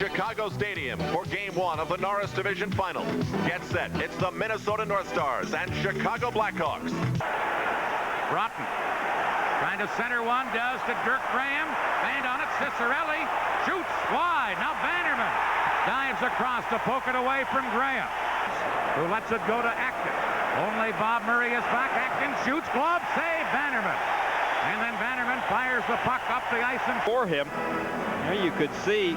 Chicago Stadium for Game 1 of the Norris Division Final. Get set. It's the Minnesota North Stars and Chicago Blackhawks. Broughton trying to center one, does to Dirk Graham. Band on it, Cicerelli shoots wide. Now Bannerman dives across to poke it away from Graham, who lets it go to Acton. Only Bob Murray is back. Acton shoots, glove save, Bannerman. And then Bannerman fires the puck up the ice and for him. There you could see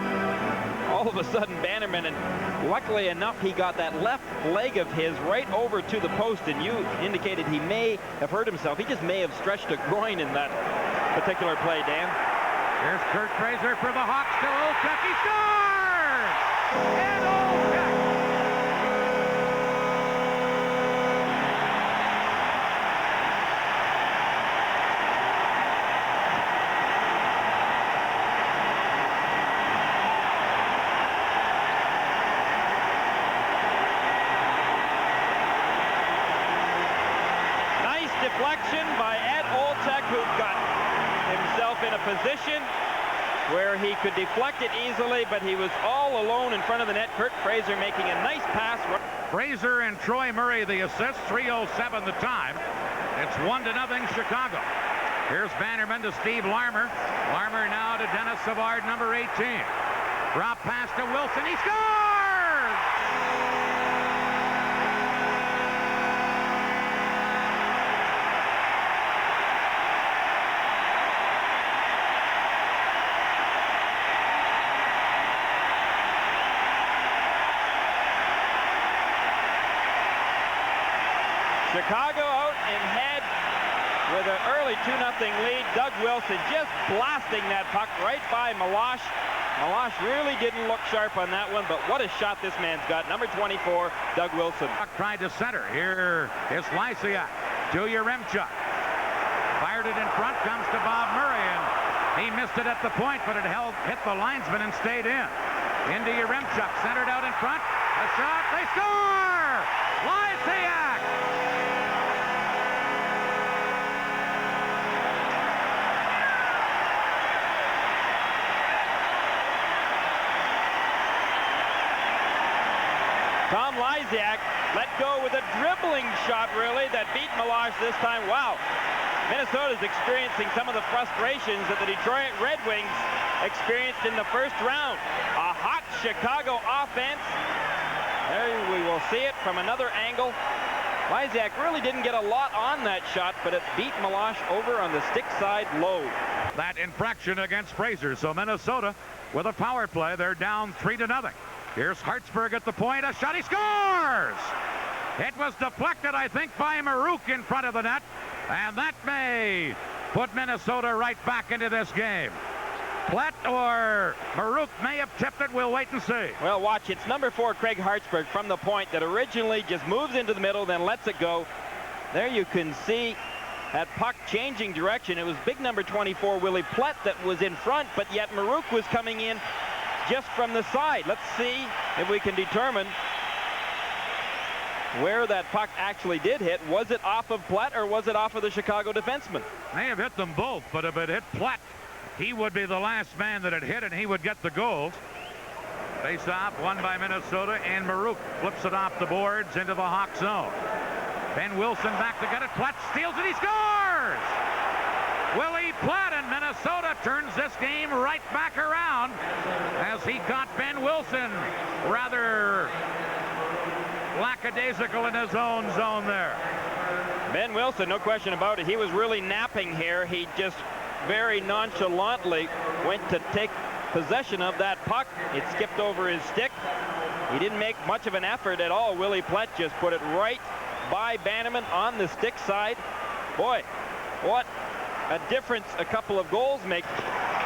all of a sudden Bannerman, and luckily enough he got that left leg of his right over to the post, and you indicated he may have hurt himself. He just may have stretched a groin in that particular play, Dan. Here's Kurt Fraser for the Hawks to Olczyk. He scores! And Olczyk! Deflection by Ed Olczyk, who got himself in a position where he could deflect it easily, but he was all alone in front of the net. Kurt Fraser making a nice pass. Fraser and Troy Murray the assist. 3:07 the time. It's 1-0 Chicago. Here's Bannerman to Steve Larmer. Larmer now to Dennis Savard, number 18. Drop pass to Wilson. He scores! Chicago out in head with an early 2-0 lead. Doug Wilson just blasting that puck right by Milosh. Milosh really didn't look sharp on that one, but what a shot this man's got. Number 24, Doug Wilson. Tried to center. Here is Lysiak to Yaremchuk. Fired it in front, comes to Bob Murray, and he missed it at the point, but it hit the linesman and stayed in. Into Yaremchuk, centered out in front. A shot, they score! Lysiak! Tom Lysiak let go with a dribbling shot, really, that beat Milosh this time. Wow. Minnesota's experiencing some of the frustrations that the Detroit Red Wings experienced in the first round. A hot Chicago offense. There we will see it from another angle. Lysiak really didn't get a lot on that shot, but it beat Milosh over on the stick side low. That infraction against Fraser. So Minnesota with a power play. They're down 3-0. Here's Hartsburg at the point. A shot. He scores! It was deflected, I think, by Maruk in front of the net. And that may put Minnesota right back into this game. Platt or Maruk may have tipped it. We'll wait and see. Well, watch. It's number 4, Craig Hartsburg, from the point that originally just moves into the middle, then lets it go. There you can see that puck changing direction. It was big number 24, Willie Platt, that was in front, but yet Maruk was coming in just from the side. Let's see if we can determine where that puck actually did hit. Was it off of Platt or was it off of the Chicago defenseman? May have hit them both, but if it hit Platt, he would be the last man that it hit, and he would get the goal. Face off, won by Minnesota, and Maruk flips it off the boards into the Hawk zone. Ben Wilson back to get it. Platt steals it. He scores! Willie Platt, and Minnesota turns this game right back around as he caught Ben Wilson rather lackadaisical in his own zone there. Ben Wilson, no question about it. He was really napping here. He just very nonchalantly went to take possession of that puck. It skipped over his stick. He didn't make much of an effort at all. Willie Platt just put it right by Bannerman on the stick side. Boy, what a difference a couple of goals make.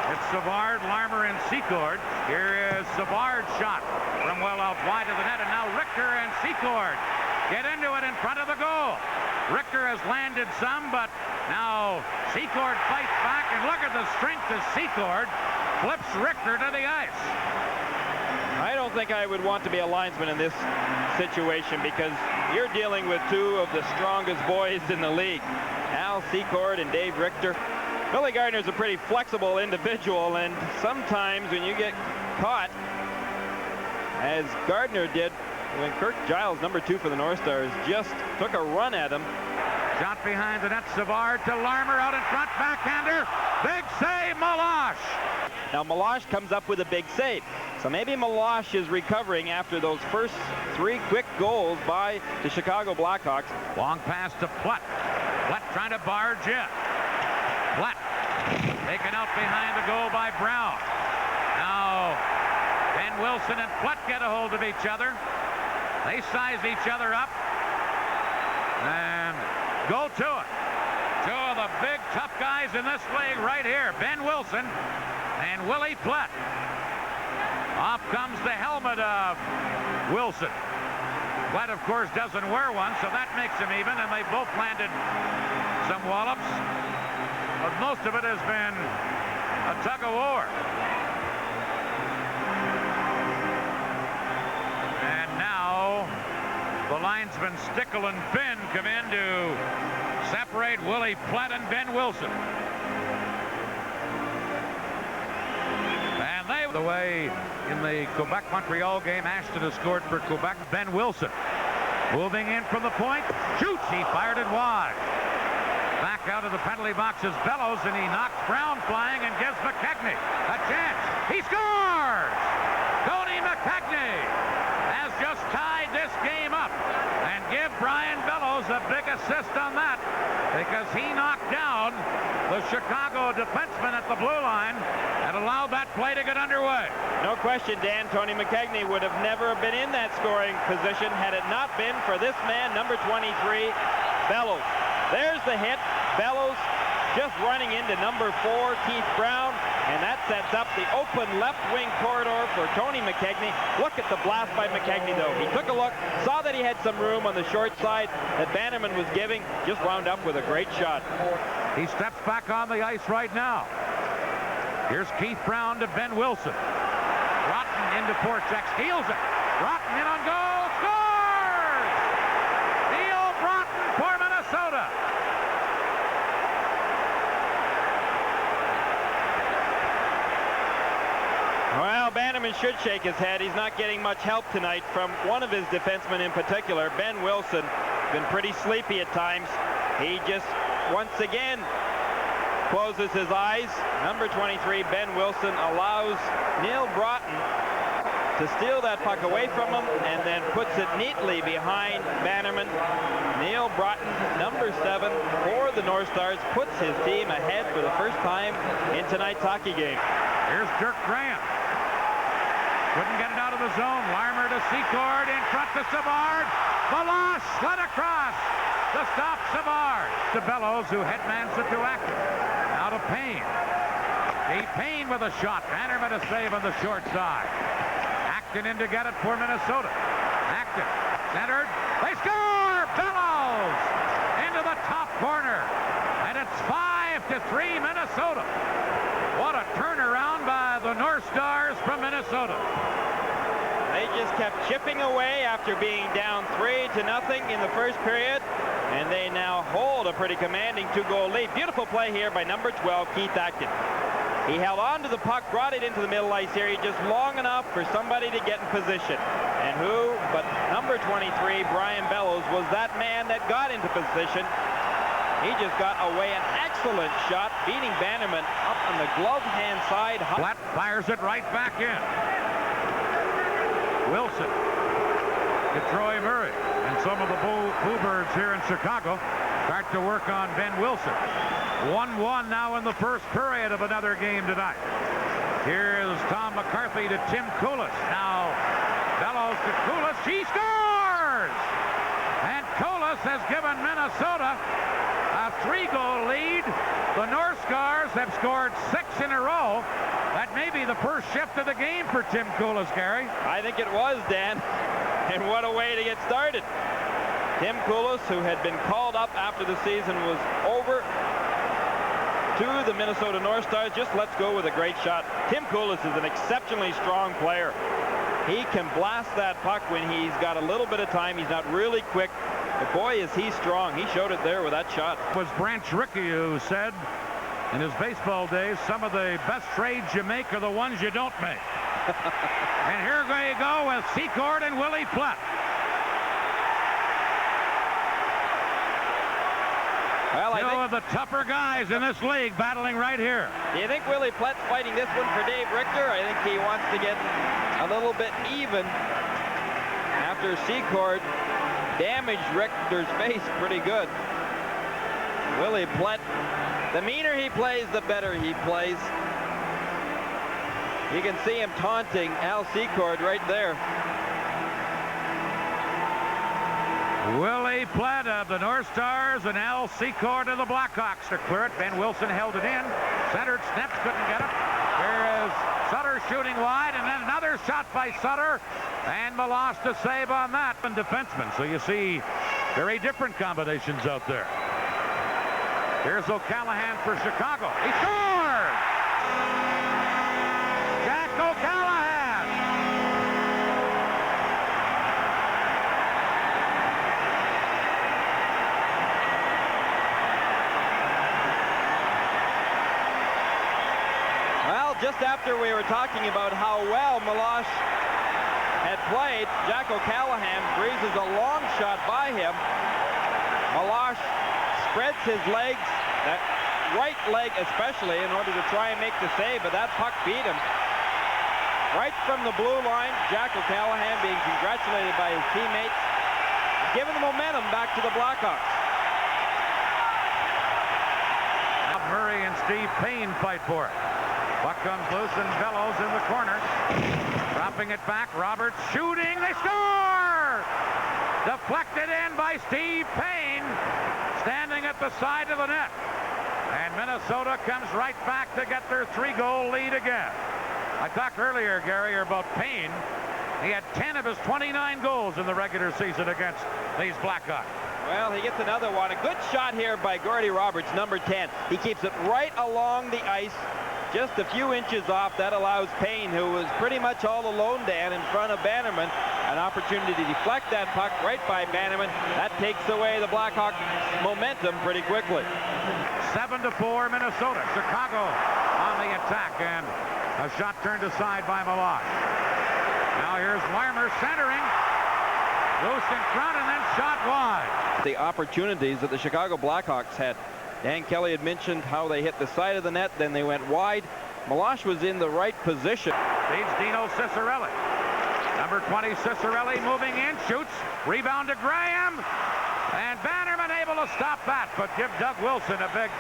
It's Savard, Larmer, and Secord. Here is Savard's shot from well out wide of the net, and now Richter and Secord get into it in front of the goal. Richter has landed some, but now Secord fights back, and look at the strength of Secord. Flips Richter to the ice. I don't think I would want to be a linesman in this situation, because you're dealing with two of the strongest boys in the league, Al Secord and Dave Richter. Billy Gardner's a pretty flexible individual, and sometimes when you get caught, as Gardner did when Kirk Giles, number 2 for the North Stars, just took a run at him. Shot behind the net, Savard to Larmer out in front, backhander, big save, Meloche. Now Meloche comes up with a big save. So maybe Meloche is recovering after those first 3 quick goals by the Chicago Blackhawks. Long pass to Platt. Platt trying to barge in. Platt taken out behind the goal by Brown. Now Ben Wilson and Platt get a hold of each other. They size each other up and go to it. 2 of the big tough guys in this league right here, Ben Wilson and Willie Platt. Off comes the helmet of Wilson. Platt, of course, doesn't wear one, so that makes him even, and they both landed some wallops. But most of it has been a tug of war. And now the linesmen Stickle and Finn come in to separate Willie Platt and Ben Wilson. And they, the way in the Quebec-Montreal game, Ashton has scored for Quebec. Ben Wilson moving in from the point, shoots, he fired it wide. Back out of the penalty box is Bellows, and he knocks Brown flying and gives McKechnie a chance. He scores! Tony McKechnie has just tied this game up, and give Brian Bellows a big assist on that, because he knocked down the Chicago defenseman at the blue line and allowed that play to get underway. No question, Dan, Tony McKechnie would have never been in that scoring position had it not been for this man, number 23, Bellows. There's the hit. Bellows just running into number 4, Keith Brown, and that sets up the open left wing corridor for Tony McKechnie. Look at the blast by McKechnie, though. He took a look, saw that he had some room on the short side that Bannerman was giving, just wound up with a great shot. He steps back on the ice right now. Here's Keith Brown to Ben Wilson. Rotten into forecheck, steals it. Rotten in on goal, scores! Neil Rotten for Minnesota. Well, Bannerman should shake his head. He's not getting much help tonight from one of his defensemen in particular, Ben Wilson. Been pretty sleepy at times. He just, once again, closes his eyes. Number 23, Ben Wilson, allows Neil Broughton to steal that puck away from him and then puts it neatly behind Bannerman. Neil Broughton, number 7 for the North Stars, puts his team ahead for the first time in tonight's hockey game. Here's Dirk Graham. Couldn't get it out of the zone. Larmer to Secord, in front to Savard. Meloche slid across to stop Savard. To Bellows, who headmans it to Acton. Now to Payne. Payne with a shot. Bannerman a save on the short side. Acton in to get it for Minnesota. Acton centered. They score! Bellows into the top corner. And it's 5-3 Minnesota. What a turnaround by the North Stars from Minnesota. They just kept chipping away after being down 3-0 in the first period, and they now hold a pretty commanding 2-goal lead. Beautiful play here by number 12, Keith Acton. He held on to the puck, brought it into the middle ice area just long enough for somebody to get in position. And who but number 23, Brian Bellows, was that man that got into position. He just got away an excellent shot, beating Bannerman up on the glove hand side. Platt fires it right back in. Wilson to Troy Murray. And some of the Bluebirds here in Chicago start to work on Ben Wilson. 1-1 now in the first period of another game tonight. Here's Tom McCarthy to Tim Koulis. Now Bellows to Koulis. He scores! And Koulis has given Minnesota a 3-goal lead. The North Stars have scored 6 in a row. That may be the first shift of the game for Tim Koulis, Gary. I think it was, Dan. And what a way to get started. Tim Koulis, who had been called up after the season was over to the Minnesota North Stars, just lets go with a great shot. Tim Koulis is an exceptionally strong player. He can blast that puck when he's got a little bit of time. He's not really quick. But boy, is he strong. He showed it there with that shot. It was Branch Rickey who said in his baseball days, some of the best trades you make are the ones you don't make. And here you go with Secord and Willie Plett. Well, I Two think of the tougher guys in this league battling right here. Do you think Willie Plett's fighting this one for Dave Richter? I think he wants to get a little bit even after Secord damaged Richter's face pretty good. Willie Plett, the meaner he plays, the better he plays. You can see him taunting Al Secord right there. Willie Plett of the North Stars and Al Secord of the Blackhawks to clear it. Van Wilson held it in. Centered, Snaps couldn't get it. Here is Sutter shooting wide, and then another shot by Sutter. And Meloche to save on that. And defenseman, so you see very different combinations out there. Here's O'Callahan for Chicago. He scores! Jack O'Callahan! Well, just after we were talking about how well Meloche had played, Jack O'Callahan breezes a long shot by him. Meloche spreads his legs, that right leg especially, in order to try and make the save, but that puck beat him. Right from the blue line, Jack O'Callahan being congratulated by his teammates, giving the momentum back to the Blackhawks. Now Murray and Steve Payne fight for it. Puck comes loose and Bellows in the corner. Dropping it back, Roberts shooting, they score! Deflected in by Steve Payne, standing at the side of the net. And Minnesota comes right back to get their 3-goal lead again. I talked earlier, Gary, about Payne. He had 10 of his 29 goals in the regular season against these Blackhawks. Well, he gets another one. A good shot here by Gordy Roberts, number 10. He keeps it right along the ice, just a few inches off. That allows Payne, who was pretty much all alone, Dan, in front of Bannerman, an opportunity to deflect that puck right by Bannerman. That takes away the Blackhawks' momentum pretty quickly. 7-4 Minnesota. Chicago on the attack, and a shot turned aside by Meloche. Now here's Weimer centering. Loose in front and then shot wide. The opportunities that the Chicago Blackhawks had. Dan Kelly had mentioned how they hit the side of the net, then they went wide. Meloche was in the right position. Feeds Dino Ciccarelli. Number 20 Ciccarelli moving in, shoots, rebound to Graham, and Bannerman able to stop that, but give Doug Wilson a big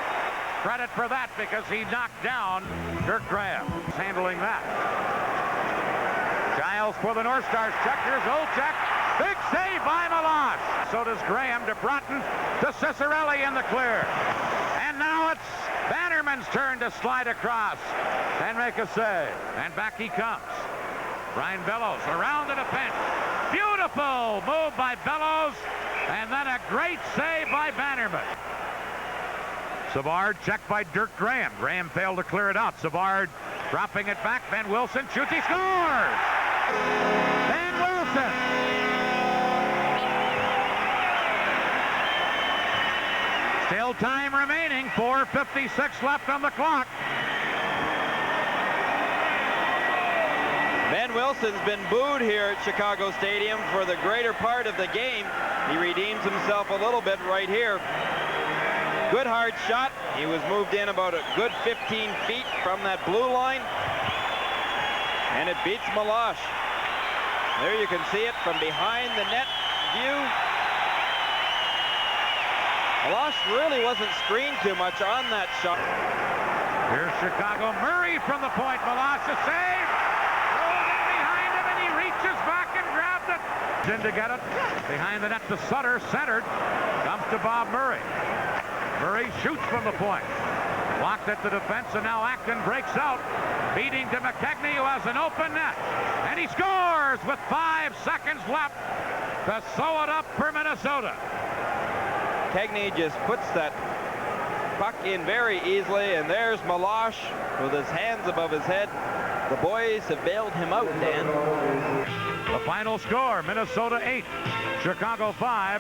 credit for that because he knocked down Dirk Graham. Handling that. Giles for the North Stars. Check, here's Olchek. Big save by Meloche. So does Graham to Broughton, to Ciccarelli in the clear. And now it's Bannerman's turn to slide across and make a save. And back he comes. Brian Bellows around the defense. Beautiful move by Bellows. And then a great save by Bannerman. Savard checked by Dirk Graham. Graham failed to clear it out. Savard dropping it back. Van Wilson shoots. He scores! Van Wilson! Still time remaining. 4:56 left on the clock. Van Wilson's been booed here at Chicago Stadium for the greater part of the game. He redeems himself a little bit right here. Good hard shot. He was moved in about a good 15 feet from that blue line. And it beats Meloche. There you can see it from behind the net view. Meloche really wasn't screened too much on that shot. Here's Chicago. Murray from the point. Meloche a save. Rolled in behind him and he reaches back and grabs it. In to get it. Behind the net to Sutter. Centered. Comes to Bob Murray. Murray shoots from the point. Blocked at the defense, and now Acton breaks out. Beating to McKegney, who has an open net. And he scores with 5 seconds left to sew it up for Minnesota. Kegney just puts that puck in very easily, and there's Meloche with his hands above his head. The boys have bailed him out, Dan. The final score, Minnesota 8, Chicago 5.